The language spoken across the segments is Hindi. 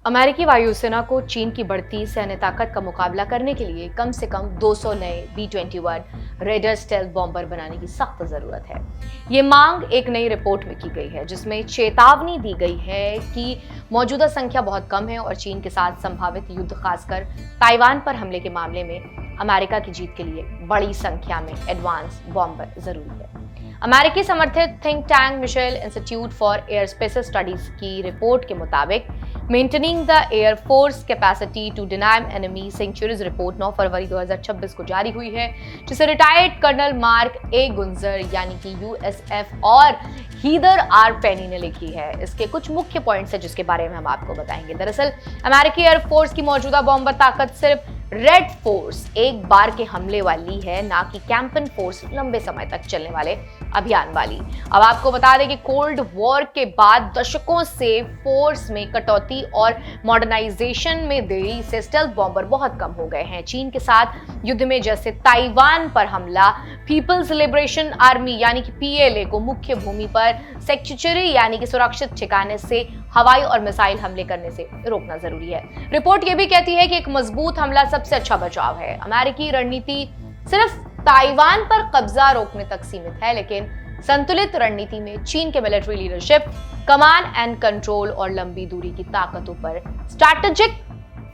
अमेरिकी वायुसेना को चीन की बढ़ती सैन्य ताकत का मुकाबला करने के लिए कम से कम 200 नए B-21 रेडर स्टेल्थ बॉम्बर बनाने की सख्त जरूरत है। ये मांग एक नई रिपोर्ट में की गई है, जिसमें चेतावनी दी गई है कि मौजूदा संख्या बहुत कम है और चीन के साथ संभावित युद्ध, खासकर ताइवान पर हमले के मामले में अमेरिका की जीत के लिए बड़ी संख्या में एडवांस बॉम्बर जरूरी है। अमेरिकी समर्थित think tank Mitchell Institute for Aerospace Studies की रिपोर्ट के मुताबिक maintaining the air force capacity to deny enemy sanctuaries report 9 फरवरी 2026 को जारी हुई है, जिसे retired colonel Mark A Gunzinger यानी कि USF और हीदर आर पेनी ने लिखी है। इसके कुछ मुख्य पॉइंट्स हैं जिसके बारे में हम आपको बताएंगे। दरअसल अमेरिकी एयरफोर्स की मौजूदा बॉम्बर ताकत सिर्फ रेड फोर्स एक बार के हमले वाली है, ना कि कैंपन फोर्स लंबे समय तक चलने वाले अभियान वाली। अब आपको बता दें कि कोल्ड वॉर के बाद दशकों से फोर्स में कटौती और मॉडर्नाइजेशन में देरी से स्टेल्थ बॉम्बर बहुत कम हो गए हैं। चीन के साथ युद्ध में जैसे ताइवान पर हमला पीपल्स लिबरेशन आर्मी यानी कि PLA को मुख्य भूमि पर सेंचुरी यानी कि सुरक्षित ठिकाने से हवाई और मिसाइल हमले करने से रोकना जरूरी है। रिपोर्ट ये भी कहती है कि एक मजबूत हमला सबसे अच्छा बचाव है। अमेरिकी रणनीति सिर्फ ताइवान पर कब्जा रोकने तक सीमित है, लेकिन संतुलित रणनीति में चीन के military leadership, command and control और लंबी दूरी की ताकतों पर स्ट्रैटेजिक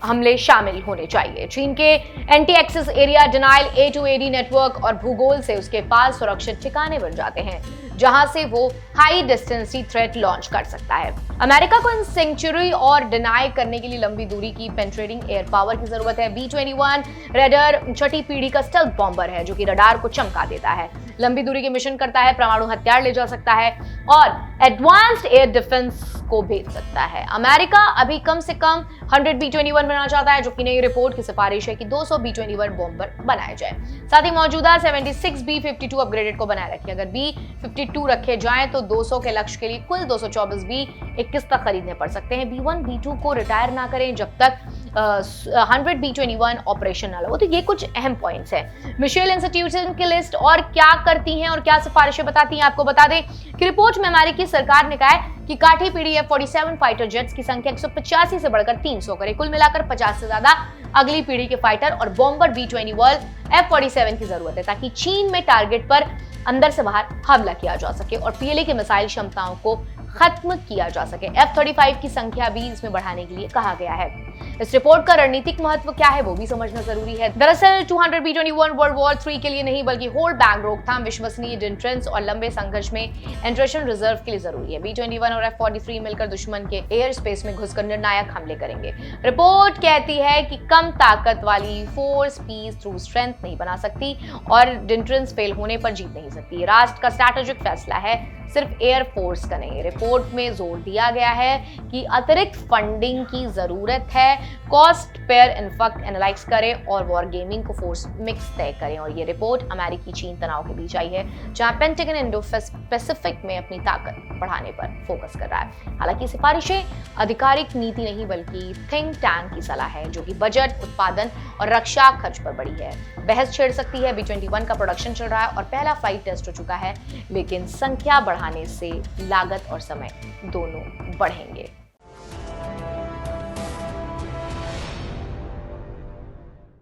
हमले शामिल होने चाहिए। चीन के anti access area denial A2AD network और भूगोल से उसके पास सुरक्षित ठिकाने बन जाते हैं, जहां से वो हाई डिस्टेंसी थ्रेट लॉन्च कर सकता है। अमेरिका को इन सेंचुरी और डिनाई करने के लिए लंबी दूरी की पेनिट्रेटिंग एयर पावर की जरूरत है। B-21 रेडर छठी पीढ़ी का स्टेल्थ बॉम्बर है, जो कि रडार को चमका देता है, लंबी दूरी के मिशन करता है, परमाणु हथियार ले जा सकता है और एडवांस्ड एयर डिफेंस को भेज सकता है। अमेरिका अभी कम से कम 100 B-21 बनाना चाहता है, जो कि नई रिपोर्ट की सिफारिश है कि 200 B-21 बॉम्बर बनाए जाए। साथ ही मौजूदा 76 B-52 अपग्रेडेड को बनाए रखे। अगर B-52 रखे जाएं तो 200 के लक्ष्य के लिए कुल 224 B-21 तक खरीदने पड़ सकते हैं। B-1 B-2 को रिटायर ना करें जब तक 100 B-21 ऑपरेशन ना हो। तो ये कुछ अहम पॉइंट्स हैं। मिशेल इंस्टीट्यूशन की लिस्ट और क्या करती हैं और क्या सिफारिशें बताती हैं, आपको बता दें कि रिपोर्ट में अमेरिकी सरकार ने कहा है कि काठी पीढ़ी F-47 फाइटर जेट्स की संख्या 185 से बढ़कर 300 करे, कुल मिलाकर 50 से ज्यादा अगली पीढ़ी के फाइटर और बॉम्बर B-21 F-47 की जरूरत है, ताकि चीन में टारगेट पर अंदर से बाहर हमला किया जा सके और PLA के मिसाइल क्षमताओं को खत्म किया जा सके। F-35 की संख्या भी इसमें बढ़ाने के लिए कहा गया है। इस रिपोर्ट का रणनीतिक महत्व क्या है वो भी समझना जरूरी है। दरअसल 200 B-21 वर्ल्ड वॉर 3 के लिए नहीं, बल्कि होल्ड बैक, रोकथाम, विश्वसनीय डिफेंस और लंबे संघर्ष में एंट्रेशन रिजर्व के लिए जरूरी है। B-21 और F-43 मिलकर दुश्मन के एयर स्पेस में घुसकर निर्णायक हमले करेंगे। रिपोर्ट कहती है कि कम ताकत वाली फोर्स पीस थ्रू स्ट्रेंथ नहीं बना सकती और डिफेंस फेल होने पर जीत नहीं सकती। राष्ट्र का स्ट्रैटेजिक फैसला है, सिर्फ एयर फोर्स का नहीं। रिपोर्ट में जोर दिया गया है कि अतिरिक्त फंडिंग की जरूरत है, कॉस्ट पेयर इनफेक्ट एनालाइज करें और वॉर गेमिंग को फोर्स मिक्स तय करें। और ये रिपोर्ट अमेरिकी चीन तनाव के बीच आई है, जहां पेंटागन इंडो पैसिफिक में अपनी ताकत बढ़ाने पर फोकस कर रहा है। हालांकि सिफारिशें आधिकारिक नीति नहीं, बल्कि थिंक टैंक की सलाह है, जो कि बजट, उत्पादन और रक्षा खर्च पर बड़ी है। बहस छेड़ सकती है। B-21 का प्रोडक्शन चल रहा है और पहला फ्लाइट टेस्ट हो चुका है, लेकिन संख्या बढ़ाने से लागत और समय दोनों बढ़ेंगे।